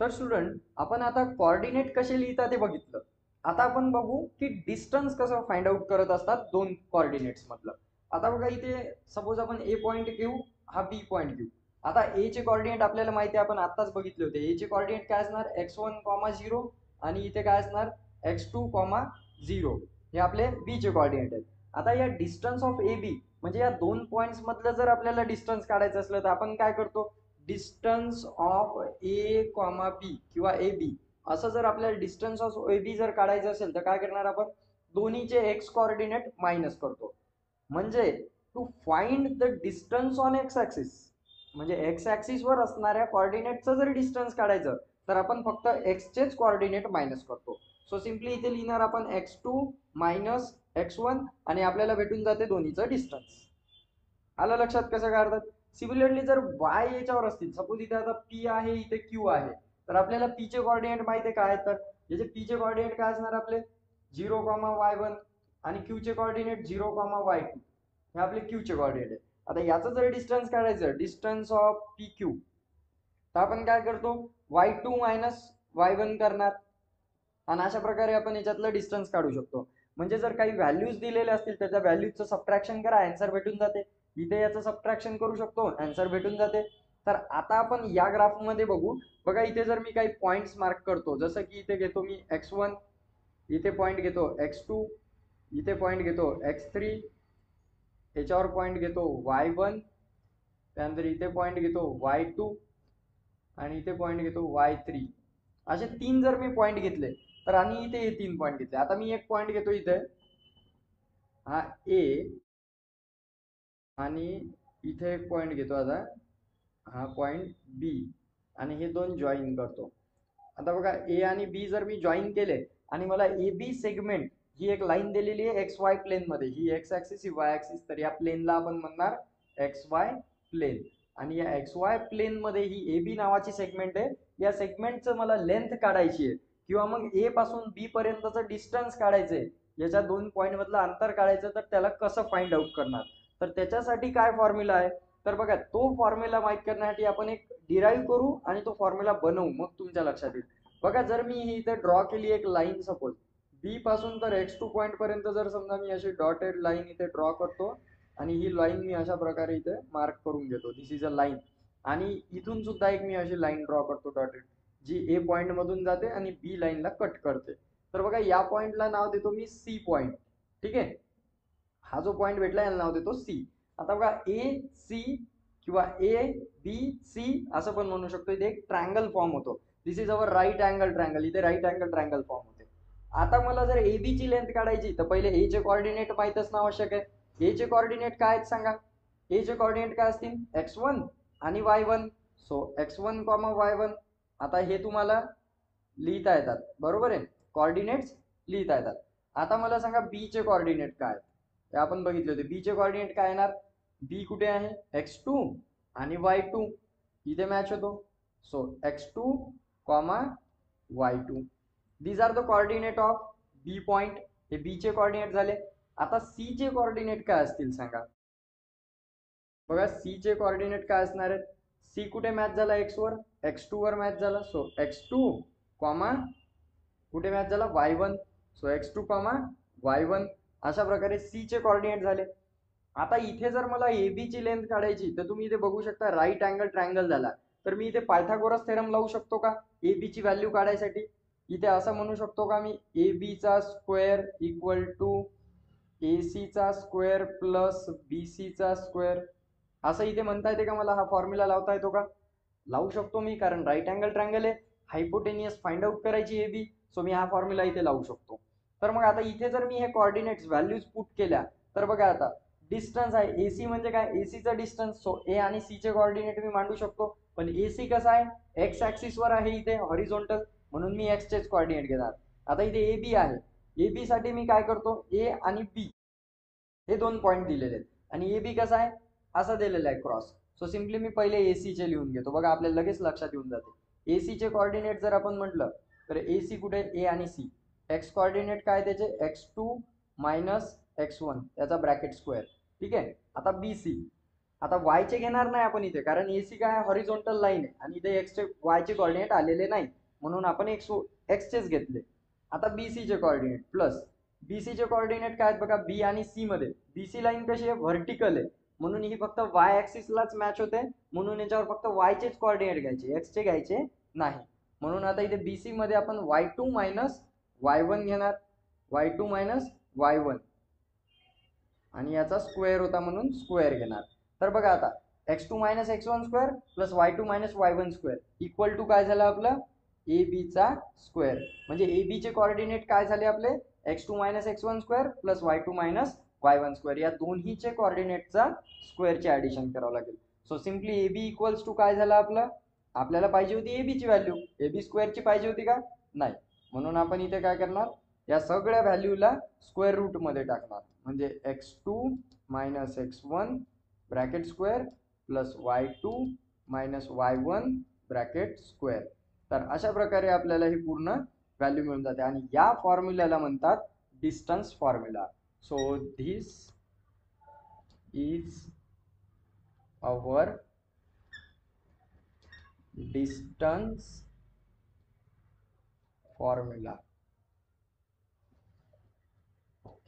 तर स्टुडंट आपण आता कोऑर्डिनेट कसे लिहितात ते बघितलं. आता आपण बघू की डिस्टन्स कसं फाइंड आउट करत असतात दोन कोऑर्डिनेट्स मधलं. आता बघा इथे सपोज आपण ए पॉइंट घेऊ, हा बी पॉइंट घेऊ. आता ए चे कोऑर्डिनेट आपल्याला माहिती आहे, आपण आताच बघितले होते. ए चे कोऑर्डिनेट काय असणार, x1, 0 आणि इथे काय असणार x2, 0. हे आपले बी चे कोऑर्डिनेट आहेत. आता या डिस्टन्स ऑफ ए बी म्हणजे या दोन पॉइंट्स मधलं जर आपल्याला डिस्टन्स काढायचं असलं तर आपण काय करतो, डिस्टन्स ऑफ ए कॉमा बी किंवा ए बी असं जर आपल्याला डिस्टन्स ऑफ ए बी जर काढायचं असेल तर काय करणार आपण, दोन्हीचे एक्स कोऑर्डिनेट मायनस करतो. म्हणजे to find the distance on X axis, म्हणजे एक्स ऍक्सिस वर असणाऱ्या कोऑर्डिनेटचं जर डिस्टन्स काढायचं तर आपण फक्त एक्सचेच कोऑर्डिनेट मायनस करतो. सो सिम्पली इथे लिहिणार आपण x2 मायनस x1 आणि आपल्याला भेटून जाते दोन्हीचं डिस्टन्स. आलं लक्षात कसं काढतात. सिमिलरली जर y याच्यावर असतील, सपोज इथे आता p आहे, इथे q आहे, तर आपल्याला p चे कोऑर्डिनेट माहिती आहे काय, तर याचे p चे कोऑर्डिनेट काय असणार आपले 0, y1 आणि q चे कोऑर्डिनेट 0, y2. हे आपले q चे कोऑर्डिनेट आहे. आता याचं जर डिस्टन्स काढायचं, डिस्टन्स ऑफ pq, तर आपण काय करतो, y2 मायनस y1 करणार आणि अशा प्रकारे आपण याच्यातलं डिस्टन्स काढू शकतो. म्हणजे जर काही व्हॅल्यूज दिलेले असतील त्याच्या व्हॅल्यूजचं सबट्रॅक्शन करा, आन्सर भेटून जाते. इथे याचं सबट्रॅक्शन करू शकतो, आन्सर भेटून जाते. तर आता आपण या ग्राफ मध्ये बघू. बघा इथे जर मी काही पॉइंट्स मार्क करतो, जसं की इथे घेतो मी x1, इथे पॉइंट घेतो x2, इथे पॉइंट घेतो x3, याच्यावर पॉइंट घेतो y1, त्यानंतर इथे पॉइंट घेतो y2 आणि इथे पॉइंट घेतो y3. असे तीन जर मी पॉइंट घेतले तर, आणि इथे हे तीन पॉइंट घेतले. आता मी एक पॉइंट घेतो इथे, हा ए, आणि इथे एक पॉइंट घेतो आता, हा पॉइंट बी, आणि हे दोन जॉईन करतो. आता बघा ए आणि बी जर मी जॉईन केले आणि मला ए बी सेगमेंट ही एक लाईन दिलेली आहे एक्स वाय प्लेन मध्ये, ही एक्स ऍक्सिस ही वाय ऍक्सिस, तर या प्लेनला आपण म्हणणार एक्स वाय प्लेन. आणि या एक्स वाय प्लेन मध्ये ही ए बी नावाची सेगमेंट आहे. या सेगमेंटचं मला लेंथ काढायची आहे किंवा मग ए पासून बी पर्यंतचं डिस्टन्स काढायचंय, याच्या दोन पॉइंट मधलं अंतर काढायचं, तर त्याला कसं फाइंड आउट करणार. तर त्याच्यासाठी काय फॉर्म्युला आहे, तर बघा तो फॉर्म्युला माहित करण्यासाठी आपण एक डिराईव्ह करू आणि तो फॉर्म्युला बनवू, मग तुमच्या लक्षात येईल. बघा जर मी ही इथे ड्रॉ केली एक लाईन, सपोज बी पासून तर x2 पॉइंट पर्यंत जर समजा मी अशी डॉटेड लाईन इथे ड्रॉ करतो आणि ही लाईन मी अशा प्रकारे इथे मार्क करून घेतो, दिस इज अ लाईन. आणि इथून सुद्धा एक मी अशी लाईन ड्रॉ करतो डॉटेड, जी ए पॉइंट मधून जाते आणि बी लाईनला कट करते. तर बघा या पॉइंटला नाव देतो मी सी पॉइंट. ठीक आहे, हा जो पॉइंट भेटला याला नाव देतो सी. आता बघा ए सी किंवा ए बी सी असं पण म्हणू शकतो. इथे एक ट्रायंगल फॉर्म होतो, this is our right angle triangle. इथे राईट अँगल ट्रायंगल फॉर्म होते. आता मला जर ए बी ची लेंथ काढायची तर पहिले ए चे कोऑर्डिनेट माहित असणं आवश्यक आहे. ए चे कोऑर्डिनेट काय आहेत सांगा, ए चे कोऑर्डिनेट काय असतील x1 आणि y1. So x1, y1. आता हे तुम्हाला लिहिता येतात, बरोबर आहे, कोऑर्डिनेट्स लिहिता येतात. आता मला सांगा बी चे कोऑर्डिनेट काय आहेत, ते आपण बघितले होते. बी चे कोऑर्डिनेट काय येणार, बी कुठे आहे x2 आणि y2 इथे मॅच होतो. So x2, y2, these are the coordinate of B point. हे बी चे कोऑर्डिनेट झाले. आता सी चे कोऑर्डिनेट काय असतील सांगा. बघा सी चे कोऑर्डिनेट काय असणार आहेत, सी कुठे मॅच झाला एक्स वर, x2 वर मॅच झाला. सो x2, कुठे मॅच झाला y1. So x2, y1. अशा प्रकारे सी चे कोऑर्डिनेट झाले. आता इथे जर मला ए बी ची लेंथ काढायची तर तुम्ही इथे बघू शकता राईट अँगल ट्रायंगल झाला. तर मी इथे पायथागोरस थेरम लावू शकतो का ए बी ची व्हॅल्यू काढायसाठी. इथे असं म्हणू शकतो का मी, ए बी चा square equal to A C चा स्क्वेअर प्लस बी सी चा स्क्वेअर, असं इथे म्हणता येते का मला, हा फॉर्म्युला लावता येतो का. लावू शकतो मी, कारण राईट अँगल ट्रायंगल आहे, हायपोटेनियस फाइंड आउट करायची ए बी. सो मी हा फॉर्म्युला इथे लावू शकतो. तर मग आता इथे जर मी हे कोऑर्डिनेट्स व्हॅल्यूज पुट केल्या तर बघा आता डिस्टन्स आहे एसी म्हणजे काय, एसीचा डिस्टन्स. सो ए आणि सी चे कोऑर्डिनेट मी मांडू शकतो. पण एसी कसा आहे, एक्स ऍक्सिस वर आहे इथे हॉरिझॉन्टल, म्हणून मी एक्स चेच कोऑर्डिनेट घेणार. आता इथे ए बी आहे, ए बी साठी मी काय करतो, ए आणि बी हे दोन पॉइंट दिलेले आहेत आणि ए बी कसा आहे असा दिलेला आहे क्रॉस. सो सिम्पली मी पहिले एसी चे लिहून घेतो. बघा आपल्याला लगेच लक्षात येऊन जाते. एसी चे कोऑर्डिनेट जर आपण म्हटलं तर एसी कुठे, ए आणि सी. एक्स कोऑर्डिनेट काय त्याचे, x2 मायनस x1 याचा ब्रॅकेट स्क्वेअर. ठीक आहे. आता बी सी, आता y चे घेणार नाही आपण इथे, कारण AC काय हॉरिझॉन्टल लाईन आहे आणि इथे x चे y चे कोऑर्डिनेट आलेले नाही, म्हणून आपण x चेच घेतले. आता BC चे कोऑर्डिनेट प्लस BC चे कोऑर्डिनेट काय आहेत बघा, B आणि C मध्ये BC लाईन कशी आहे, व्हर्टिकल आहे, म्हणून ही फक्त y ऍक्सिस लाच मॅच होते, म्हणून याच्यावर फक्त y चेच कोऑर्डिनेट घ्यायचे, x चे घ्यायचे नाही. म्हणून आता इथे BC मध्ये आपण y2 मायनस y1 घेणार, y2 मायनस y1 आणि याचा स्क्वेअर होता म्हणून स्क्वेअर घेणार. तर बघा आता x2 minus x1 square plus y2 minus y1 square equal to काय झालं आपलं, AB चा स्क्वेअर. म्हणजे AB चे कोऑर्डिनेट काय झाले आपले, x2 minus x1 square plus y2 minus y1 square, या दोन्हीचे कोऑर्डिनेटचा स्क्वेअरचे ऍडिशन करावं लागेल. So simply AB equals to काय झालं आपलं, आपल्याला पाहिजे होती AB ची व्हॅल्यू, AB स्क्वेअरची पाहिजे होती का, नाही, म्हणून आपण इथे काय करणार, या सगळ्या व्हॅल्यूला स्क्वेअर रूट मध्ये टाकणार. म्हणजे x2 minus x1 bracket square plus y2 minus y1 bracket square. तर अशा प्रकारे आपल्याला ही पूर्ण व्हॅल्यू मिळून जाते आणि या फॉर्म्युल्याला म्हणतात distance formula. So this is our distance formula.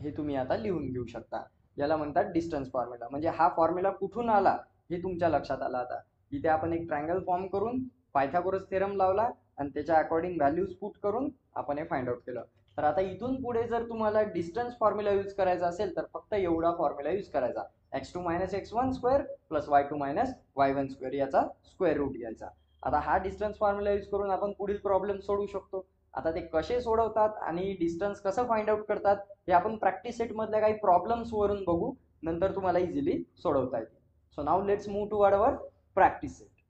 हे तुम्ही आता लिहून घेऊ शकता, याला म्हणतात डिस्टन्स फॉर्म्युला. म्हणजे हा फॉर्म्युला कुठून आला हे तुमच्या लक्षात आला. आता इथे आपण एक ट्रायंगल फॉर्म करून पायथागोरस थेरम लावला आणि त्याच्या अकॉर्डिंग व्हॅल्यूज पुट करून आपण हे फाइंड आउट केलं. तर आता इथून पुढे जर तुम्हाला डिस्टन्स फॉर्म्युला यूज करायचा असेल तर फक्त एवढा फॉर्म्युला यूज करायचा, x2 minus x1 square plus y2 minus y1 square याचा स्क्वेअर रूट घ्यायचा. आता हा डिस्टन्स फॉर्म्युला यूज करून आपण पुढील प्रॉब्लेम सोडवू शकतो. आता ते कसे सोडवतात आणि डिस्टन्स कसं फाइंड आउट करतात हे आपण प्रॅक्टिस सेट मधल्या काही प्रॉब्लेम्स वरून बघू, नंतर तुम्हाला इझिली सोडवता येईल. So now let's move toward our practice set.